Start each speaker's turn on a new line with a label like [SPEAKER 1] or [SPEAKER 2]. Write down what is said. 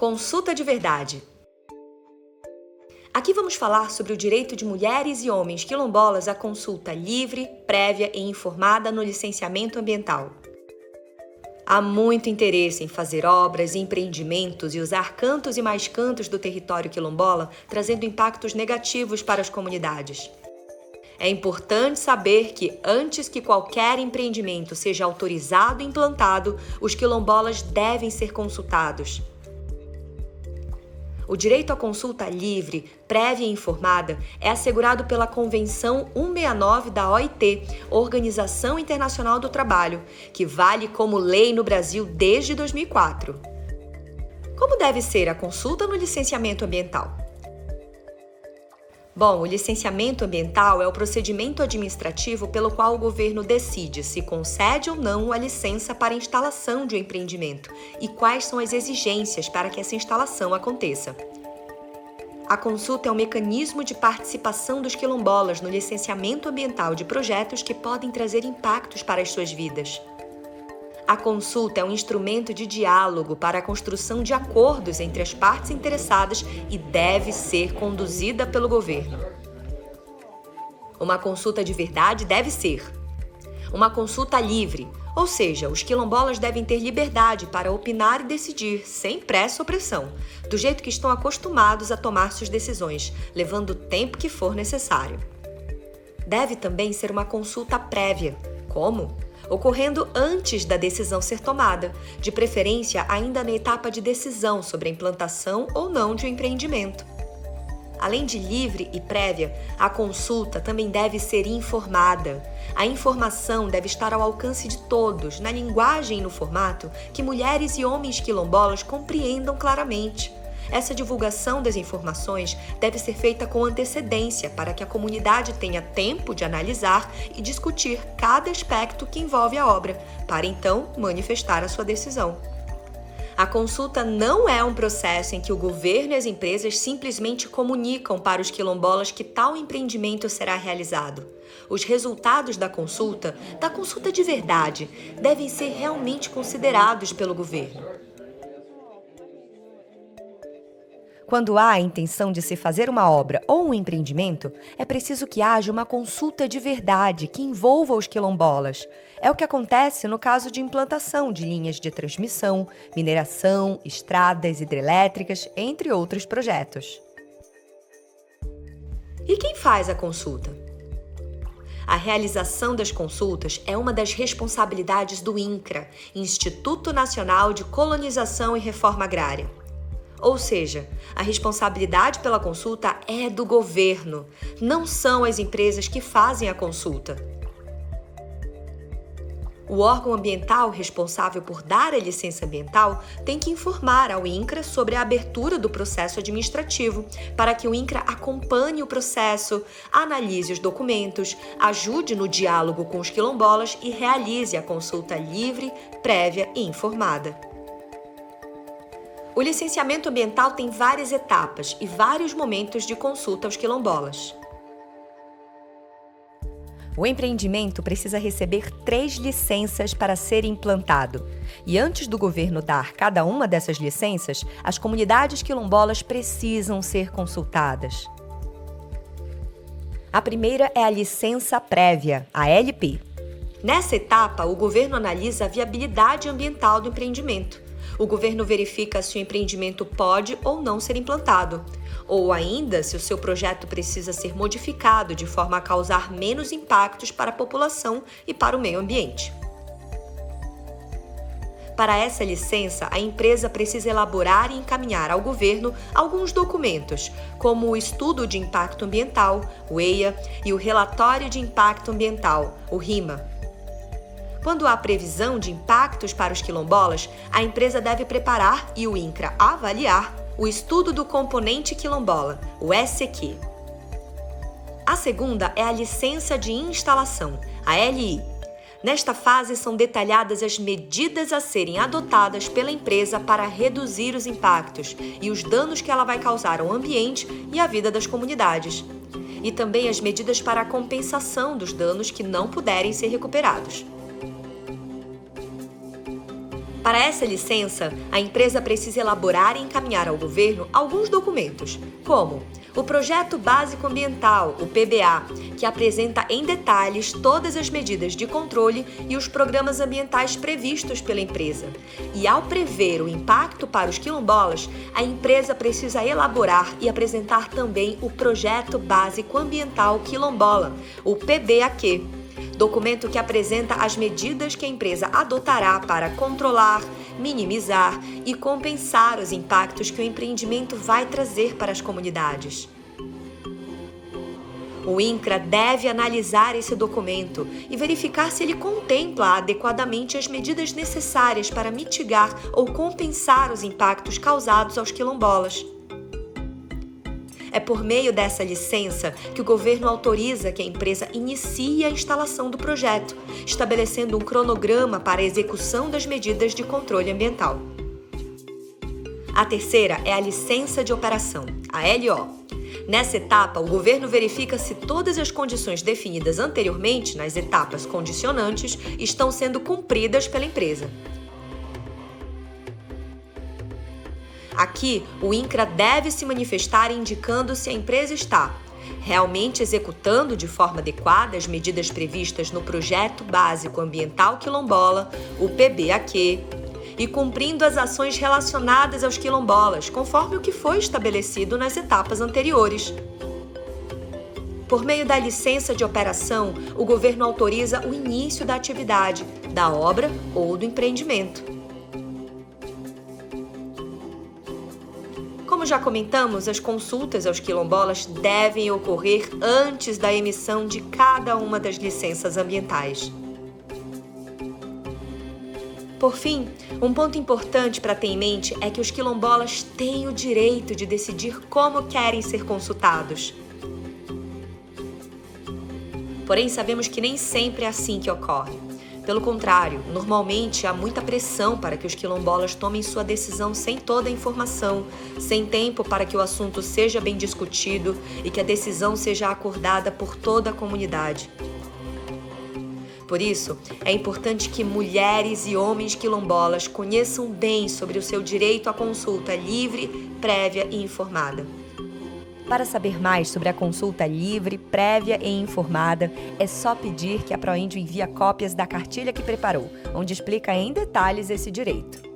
[SPEAKER 1] Consulta de verdade. Aqui vamos falar sobre o direito de mulheres e homens quilombolas à consulta livre, prévia e informada no licenciamento ambiental. Há muito interesse em fazer obras e empreendimentos e usar cantos e mais cantos do território quilombola, trazendo impactos negativos para as comunidades. É importante saber que, antes que qualquer empreendimento seja autorizado e implantado, os quilombolas devem ser consultados. O direito à consulta livre, prévia e informada é assegurado pela Convenção 169 da OIT, Organização Internacional do Trabalho, que vale como lei no Brasil desde 2004. Como deve ser a consulta no licenciamento ambiental? Bom, o licenciamento ambiental é o procedimento administrativo pelo qual o governo decide se concede ou não a licença para a instalação de um empreendimento e quais são as exigências para que essa instalação aconteça. A consulta é um mecanismo de participação dos quilombolas no licenciamento ambiental de projetos que podem trazer impactos para as suas vidas. A consulta é um instrumento de diálogo para a construção de acordos entre as partes interessadas e deve ser conduzida pelo governo. Uma consulta de verdade deve ser uma consulta livre, ou seja, os quilombolas devem ter liberdade para opinar e decidir, sem pressa ou pressão, do jeito que estão acostumados a tomar suas decisões, levando o tempo que for necessário. Deve também ser uma consulta prévia. Como? Ocorrendo antes da decisão ser tomada, de preferência ainda na etapa de decisão sobre a implantação ou não de um empreendimento. Além de livre e prévia, a consulta também deve ser informada. A informação deve estar ao alcance de todos, na linguagem e no formato que mulheres e homens quilombolas compreendam claramente. Essa divulgação das informações deve ser feita com antecedência para que a comunidade tenha tempo de analisar e discutir cada aspecto que envolve a obra, para então manifestar a sua decisão. A consulta não é um processo em que o governo e as empresas simplesmente comunicam para os quilombolas que tal empreendimento será realizado. Os resultados da consulta de verdade, devem ser realmente considerados pelo governo. Quando há a intenção de se fazer uma obra ou um empreendimento, é preciso que haja uma consulta de verdade que envolva os quilombolas. É o que acontece no caso de implantação de linhas de transmissão, mineração, estradas hidrelétricas, entre outros projetos. E quem faz a consulta? A realização das consultas é uma das responsabilidades do INCRA, Instituto Nacional de Colonização e Reforma Agrária. Ou seja, a responsabilidade pela consulta é do governo, não são as empresas que fazem a consulta. O órgão ambiental responsável por dar a licença ambiental tem que informar ao INCRA sobre a abertura do processo administrativo, para que o INCRA acompanhe o processo, analise os documentos, ajude no diálogo com os quilombolas e realize a consulta livre, prévia e informada. O licenciamento ambiental tem várias etapas e vários momentos de consulta aos quilombolas. O empreendimento precisa receber 3 licenças para ser implantado. E antes do governo dar cada uma dessas licenças, as comunidades quilombolas precisam ser consultadas. A primeira é a licença prévia, a LP. Nessa etapa, o governo analisa a viabilidade ambiental do empreendimento. O governo verifica se o empreendimento pode ou não ser implantado, ou ainda se o seu projeto precisa ser modificado de forma a causar menos impactos para a população e para o meio ambiente. Para essa licença, a empresa precisa elaborar e encaminhar ao governo alguns documentos, como o Estudo de Impacto Ambiental, o EIA, e o Relatório de Impacto Ambiental, o RIMA. Quando há previsão de impactos para os quilombolas, a empresa deve preparar e o INCRA avaliar o Estudo do Componente Quilombola, o ECQ. A segunda é a Licença de Instalação, a LI. Nesta fase são detalhadas as medidas a serem adotadas pela empresa para reduzir os impactos e os danos que ela vai causar ao ambiente e à vida das comunidades. E também as medidas para a compensação dos danos que não puderem ser recuperados. Para essa licença, a empresa precisa elaborar e encaminhar ao governo alguns documentos, como o Projeto Básico Ambiental, o PBA, que apresenta em detalhes todas as medidas de controle e os programas ambientais previstos pela empresa. E ao prever o impacto para os quilombolas, a empresa precisa elaborar e apresentar também o Projeto Básico Ambiental Quilombola, o PBAQ. Documento que apresenta as medidas que a empresa adotará para controlar, minimizar e compensar os impactos que o empreendimento vai trazer para as comunidades. O INCRA deve analisar esse documento e verificar se ele contempla adequadamente as medidas necessárias para mitigar ou compensar os impactos causados aos quilombolas. É por meio dessa licença que o governo autoriza que a empresa inicie a instalação do projeto, estabelecendo um cronograma para a execução das medidas de controle ambiental. A terceira é a licença de operação, a LO. Nessa etapa, o governo verifica se todas as condições definidas anteriormente nas etapas condicionantes estão sendo cumpridas pela empresa. Aqui, o INCRA deve se manifestar indicando se a empresa está realmente executando de forma adequada as medidas previstas no Projeto Básico Ambiental Quilombola, o PBAQ, e cumprindo as ações relacionadas aos quilombolas, conforme o que foi estabelecido nas etapas anteriores. Por meio da licença de operação, o governo autoriza o início da atividade, da obra ou do empreendimento. Como já comentamos, as consultas aos quilombolas devem ocorrer antes da emissão de cada uma das licenças ambientais. Por fim, um ponto importante para ter em mente é que os quilombolas têm o direito de decidir como querem ser consultados. Porém, sabemos que nem sempre é assim que ocorre. Pelo contrário, normalmente há muita pressão para que os quilombolas tomem sua decisão sem toda a informação, sem tempo para que o assunto seja bem discutido e que a decisão seja acordada por toda a comunidade. Por isso, é importante que mulheres e homens quilombolas conheçam bem sobre o seu direito à consulta livre, prévia e informada. Para saber mais sobre a consulta livre, prévia e informada, é só pedir que a Proíndio envie cópias da cartilha que preparou, onde explica em detalhes esse direito.